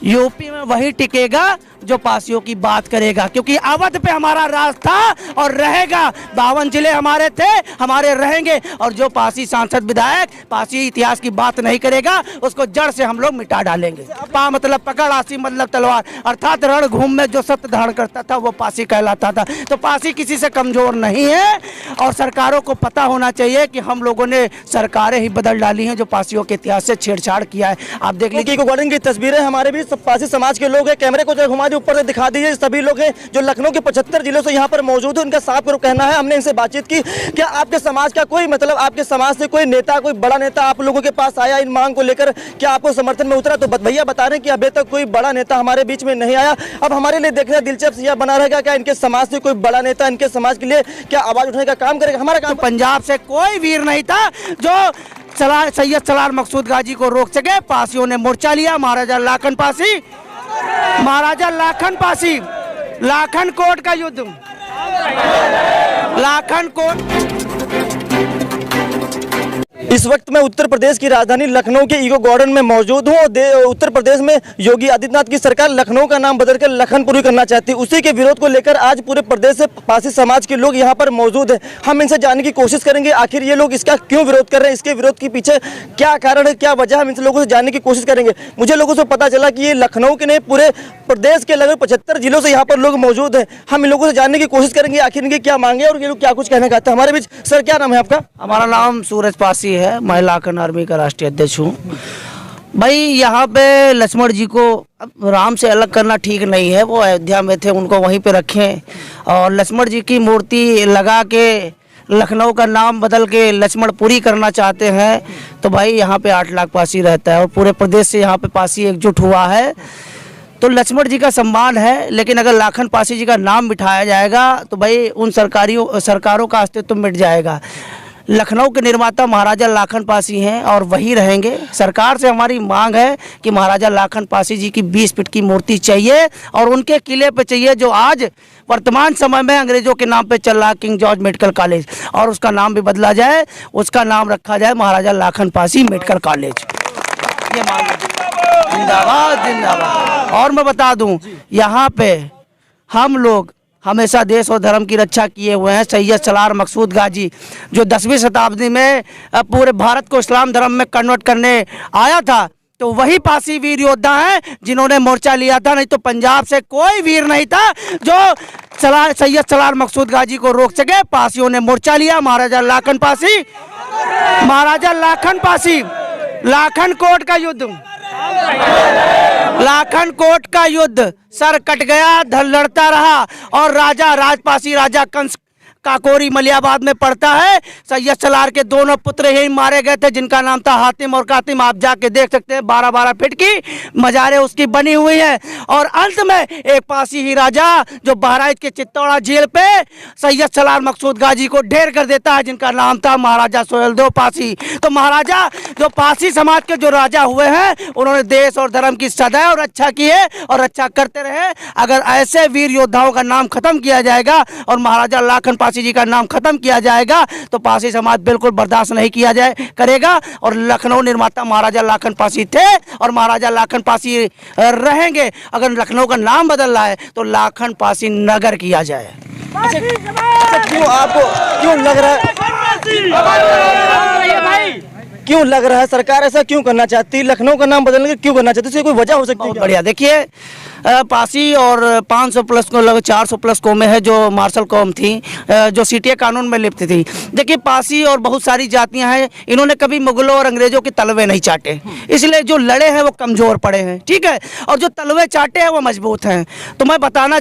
UP में वही टिकेगा जो पासियों की बात करेगा, क्योंकि अवध पे हमारा राज था और रहेगा। 52 जिले हमारे थे, हमारे रहेंगे। और जो पासी सांसद विधायक पासी इतिहास की बात नहीं करेगा उसको जड़ से हम लोग मिटा डालेंगे। पा मतलब पकड़, आसी मतलब तलवार, अर्थात रणभूमि में जो सत्य धारण करता था वो पासी कहलाता था। तो पासी किसी से कमजोर नहीं है और सरकारों को पता होना चाहिए कि हम लोगों ने सरकारें ही बदल डाली हैं जो पासियों के इतिहास से छेड़छाड़ किया है। आप देख लीजिए इको गार्डन की तस्वीरें हमारे भी पासी समाज के लोग हैं, कैमरे को घुमा दीजिए, ऊपर से दिखा दीजिए। सभी लोग हैं जो लखनऊ के 75 जिलों से यहाँ पर मौजूद है। उनका साफ कहना है, हमने इनसे बातचीत की, क्या आपके समाज का कोई मतलब आपके समाज से कोई नेता, कोई बड़ा नेता आप लोगों के पास आया इन मांग को लेकर, क्या आपको समर्थन में उतरा? तो भैया बता रहे हैं कि अभी तक कोई बड़ा नेता हमारे बीच में नहीं आया। अब हमारे लिए देखना दिलचस्प यह बना रहेगा, क्या इनके समाज से कोई बड़ा नेता इनके समाज के लिए क्या आवाज उठाने का काम करेगा? हमारा काम पंजाब से कोई वीर नहीं था जो सैयद सलार मकसूद गाजी को रोक सके। पासियों ने मोर्चा लिया, महाराजा लाखन पासी, लाखन कोट का युद्ध, लाखन कोट। इस वक्त मैं उत्तर प्रदेश की राजधानी लखनऊ के इको गार्डन में मौजूद हूँ। उत्तर प्रदेश में योगी आदित्यनाथ की सरकार लखनऊ का नाम बदलकर लखनपुरी करना चाहती है। उसी के विरोध को लेकर आज पूरे प्रदेश से पासी समाज के लोग यहाँ पर मौजूद हैं। हम इनसे जानने की कोशिश करेंगे आखिर ये लोग इसका क्यों विरोध कर रहे हैं, इसके विरोध के पीछे क्या कारण है, क्या वजह, हम इन लोगों से जानने की कोशिश करेंगे। मुझे लोगों से पता चला कि ये लखनऊ के नहीं पूरे प्रदेश के लगभग 75 जिलों से यहाँ पर लोग मौजूद हैं। हम इन लोगों से जानने की कोशिश करेंगे आखिर इनकी क्या मांगे और ये लोग क्या कुछ कहना चाहते हैं। हमारे बीच सर क्या नाम है आपका? हमारा नाम सूरज पासी है, मैं लाखन आर्मी का राष्ट्रीय अध्यक्ष हूँ। भाई यहाँ पे लक्ष्मण जी को राम से अलग करना ठीक नहीं है। वो अयोध्या में थे, उनको वहीं पे रखें और लक्ष्मण जी की मूर्ति लगा के लखनऊ का नाम बदल के लक्ष्मणपुरी करना चाहते हैं। तो भाई यहाँ पे 8 लाख पासी रहता है और पूरे प्रदेश से यहाँ पे पासी एकजुट हुआ है। तो लक्ष्मण जी का सम्मान है, लेकिन अगर लाखन पासी जी का नाम मिटाया जाएगा तो भाई उन सरकारों का अस्तित्व मिट जाएगा। लखनऊ के निर्माता महाराजा लाखन पासी हैं और वही रहेंगे। सरकार से हमारी मांग है कि महाराजा लाखन पासी जी की 20 फीट की मूर्ति चाहिए और उनके किले पे चाहिए जो आज वर्तमान समय में अंग्रेजों के नाम पे चल रहा किंग जॉर्ज मेडिकल कॉलेज, और उसका नाम भी बदला जाए, उसका नाम रखा जाए महाराजा लाखन पासी मेडिकल कॉलेज। ये मांग जिंदाबाद जिंदाबाद। और मैं बता दूं, यहाँ पे हम लोग हमेशा देश और धर्म की रक्षा किए हुए हैं। सैयद सलार मकसूद गाजी जो 10वीं शताब्दी में पूरे भारत को इस्लाम धर्म में कन्वर्ट करने आया था, तो वही पासी वीर योद्धा हैं जिन्होंने मोर्चा लिया था। नहीं तो पंजाब से कोई वीर नहीं था जो सैयद सलार मकसूद गाजी को रोक सके। पासियों ने मोर्चा लिया, महाराजा लाखन पासी, लाखन कोट का युद्ध, लाखन कोट का युद्ध सर कट गया, धड़ लड़ता रहा और राजा राजपासी राजा कंस काकोरी मलियाबाद में पड़ता है। सैयद सलार के दोनों पुत्र यही मारे गए थे जिनका नाम था हातिम और कातिम। आप जाके देख सकते हैं, 12-12 फीट की मजारें उसकी बनी हुई है। और अंत में एक पासी ही राजा जो बहराइच के चित्तौड़ा जेल पे सैयद सलार मकसूद गाजी को ढेर कर देता है जिनका नाम था महाराजा सोहेलदेव पासी। तो महाराजा जो पासी समाज के जो राजा हुए हैं उन्होंने देश और धर्म की सदैव रक्षा की है और रक्षा करते रहे। अगर ऐसे वीर योद्धाओं का नाम खत्म किया जाएगा और महाराजा लाखन पासी जी का नाम खत्म किया जाएगा तो पासी समाज बिल्कुल बर्दाश्त नहीं किया करेगा। और लखनऊ निर्माता महाराजा लाखन पासी थे और महाराजा लाखन पासी रहेंगे। अगर लखनऊ का नाम बदल रहा है तो लाखन पासी नगर किया जाए। क्यों आपको क्यों लग रहा है सरकार ऐसा क्यों करना चाहती है? लखनऊ का नाम बदलने क्यों करना चाहती है? इसकी कोई वजह हो सकती है? बढ़िया, देखिए पासी और 500 प्लस को लगभग 400 प्लस कौमें हैं जो मार्शल कौम थी, जो सीटीए कानून में लिप्त थी। देखिए पासी और बहुत सारी जातियां हैं, इन्होंने कभी मुगलों और अंग्रेजों के तलवे नहीं चाटे, इसलिए जो लड़े हैं वो कमज़ोर पड़े हैं, ठीक है, और जो तलवे चाटे हैं वो मजबूत हैं। तो मैं बताना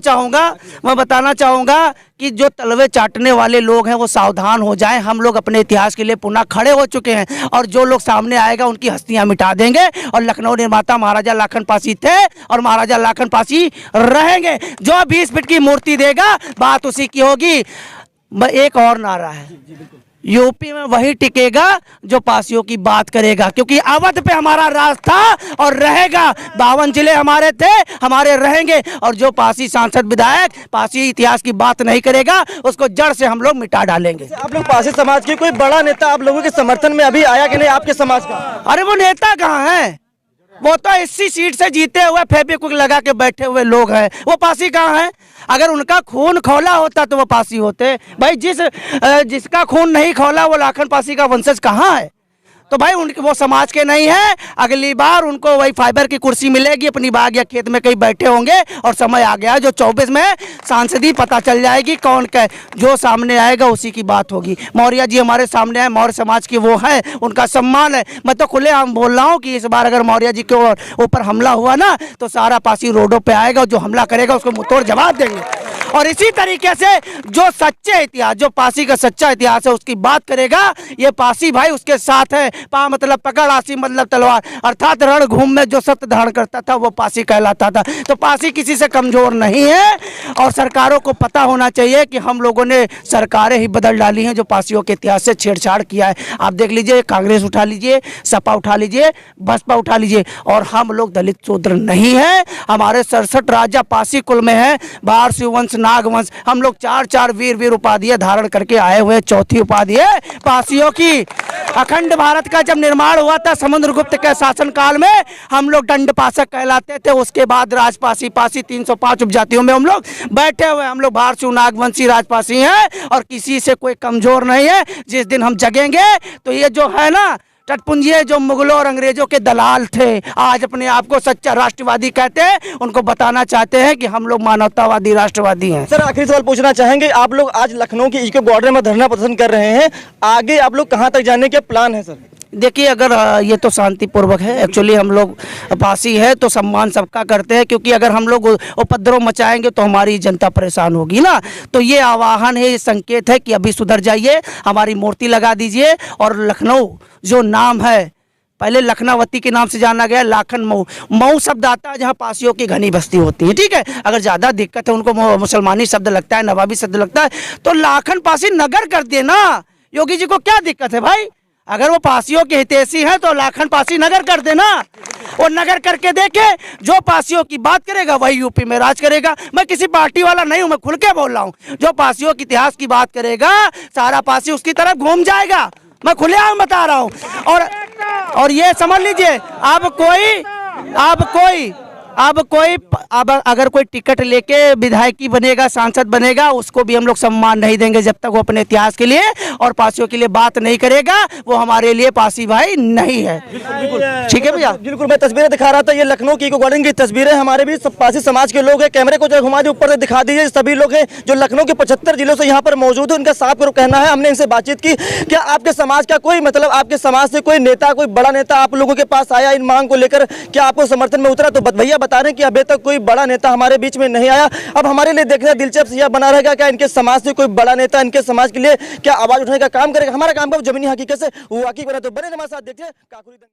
चाहूँगा कि जो तलवे चाटने वाले लोग हैं वो सावधान हो जाएं। हम लोग अपने इतिहास के लिए पुनः खड़े हो चुके हैं और जो लोग सामने आएगा उनकी हस्तियां मिटा देंगे। और लखनऊ निर्माता महाराजा लाखन पासी थे और महाराजा लाखन पासी रहेंगे। जो 20 फीट की मूर्ति देगा बात उसी की होगी। एक और नारा है, यूपी में वही टिकेगा जो पासियों की बात करेगा, क्योंकि अवध पे हमारा राज था और रहेगा। 52 जिले हमारे थे, हमारे रहेंगे। और जो पासी सांसद विधायक पासी इतिहास की बात नहीं करेगा उसको जड़ से हम लोग मिटा डालेंगे। आप लोग पासी समाज के कोई बड़ा नेता आप लोगों के समर्थन में अभी आया कि नहीं आपके समाज का? अरे वो नेता कहाँ है? वो तो इसी सीट से जीते हुए फेविक्विक लगा के बैठे हुए लोग हैं। वो पासी कहाँ है? अगर उनका खून खौला होता तो वो पासी होते। भाई जिसका खून नहीं खौला वो लाखन पासी का वंशज कहाँ है? तो भाई उनके वो समाज के नहीं है। अगली बार उनको वही फाइबर की कुर्सी मिलेगी, अपनी बाग या खेत में कहीं बैठे होंगे। और समय आ गया जो 24 में सांसदी पता चल जाएगी कौन का, जो सामने आएगा उसी की बात होगी। मौर्य जी हमारे सामने आए, मौर्य समाज के वो हैं, उनका सम्मान है। मैं तो खुलेआम बोल रहा हूँ कि इस बार अगर मौर्य जी के ऊपर हमला हुआ ना तो सारा पासी रोडों पे आएगा, जो हमला करेगा उसको मुंहतोड़ जवाब देंगे। और इसी तरीके से जो सच्चे इतिहास, जो पासी का सच्चा इतिहास है उसकी बात करेगा, ये पासी भाई उसके साथ है। पा मतलब पकड़, आसी मतलब तलवार, अर्थात रणभूमि में जो सत्य धारण करता था वो पासी कहलाता था। तो पासी किसी से कमजोर नहीं है। और सरकारों को पता होना चाहिए कि हम लोगों ने सरकारें ही बदल डाली हैं जो पासियों के इतिहास से छेड़छाड़ किया है। आप देख लीजिए, कांग्रेस उठा लीजिए, सपा उठा लीजिए, बसपा उठा लीजिए, और हम लोग दलित शूद्र नहीं है। हमारे 67 राजा पासी कुल में है, बार शिववंश, नागवंश। हम लोग 4 वीर उपाधियां धारण करके आए हुए। चौथी उपाधि है पासियों की। अखंड भारत का जब निर्माण हुआ था समुद्रगुप्त के शासन काल में, हम लोग दंडपासक कहलाते थे। उसके बाद राजपासी, पासी 305 उपजातियों में हम लोग बैठे हुए। हम लोग भारशु नागवंशी राजपासी हैं और किसी से कोई कमजोर नहीं है। जिस दिन हम जगेंगे तो ये जो है ना तटपुंजिये, जो मुगलों और अंग्रेजों के दलाल थे, आज अपने आप को सच्चा राष्ट्रवादी कहते हैं, उनको बताना चाहते हैं कि हम लोग मानवतावादी राष्ट्रवादी हैं। सर आखिरी सवाल पूछना चाहेंगे, आप लोग आज लखनऊ के इको गार्डन में धरना प्रदर्शन कर रहे हैं, आगे आप लोग कहां तक जाने के प्लान है सर? देखिए, अगर ये तो शांतिपूर्वक है। एक्चुअली हम लोग पासी है तो सम्मान सबका करते हैं, क्योंकि अगर हम लोग उपद्रव मचाएंगे तो हमारी जनता परेशान होगी ना। तो ये आवाहन है, ये संकेत है कि अभी सुधर जाइए, हमारी मूर्ति लगा दीजिए। और लखनऊ जो नाम है, पहले लखनावती के नाम से जाना गया, लाखन मऊ। मऊ शब्द आता है जहाँ पासियों की घनी बस्ती होती है, ठीक है। अगर ज़्यादा दिक्कत है, उनको मुसलमानी शब्द लगता है, नवाबी शब्द लगता है, तो लाखन पासी नगर कर देना। योगी जी को क्या दिक्कत है भाई? अगर वो पासियों के हितैषी हैं तो लाखन पासी नगर कर देना। और नगर करके देखे, जो पासियों की बात करेगा वही यूपी में राज करेगा। मैं किसी पार्टी वाला नहीं हूं, मैं खुल के बोल रहा हूं। जो पासियों के इतिहास की बात करेगा, सारा पासी उसकी तरफ घूम जाएगा। मैं खुलेआम बता रहा हूं। और ये समझ लीजिए, अब अगर कोई टिकट लेके विधायकी बनेगा, सांसद बनेगा, उसको भी हम लोग सम्मान नहीं देंगे जब तक वो अपने इतिहास के लिए और पासियों के लिए बात नहीं करेगा। वो हमारे लिए पासी भाई नहीं है। ठीक है भैया, बिल्कुल। मैं तस्वीरें दिखा रहा था, ये लखनऊ की इको गार्डन की तस्वीरें। हमारे भी सब पासी समाज के लोग हैं। कैमरे को जो घुमा दे, ऊपर से दिखा दीजिए। सभी लोग हैं जो लखनऊ के 75 जिलों से यहाँ पर मौजूद है। उनका साफ कहना है, हमने इनसे बातचीत की, क्या आपके समाज का कोई मतलब, आपके समाज से कोई नेता, कोई बड़ा नेता आप लोगों के पास आया इन मांग को लेकर, क्या आपको समर्थन में उतरा? तो भैया बता रहे हैं कि अभी तक कोई बड़ा नेता हमारे बीच में नहीं आया। अब हमारे लिए देखना दिलचस्प यह बना रहेगा, क्या इनके समाज से कोई बड़ा नेता इनके समाज के लिए क्या आवाज उठाने का काम करेगा। हमारा काम का जमीनी हकीकत से वाकिफ बना। तो बने हमारे साथ, देखिए काकुरी।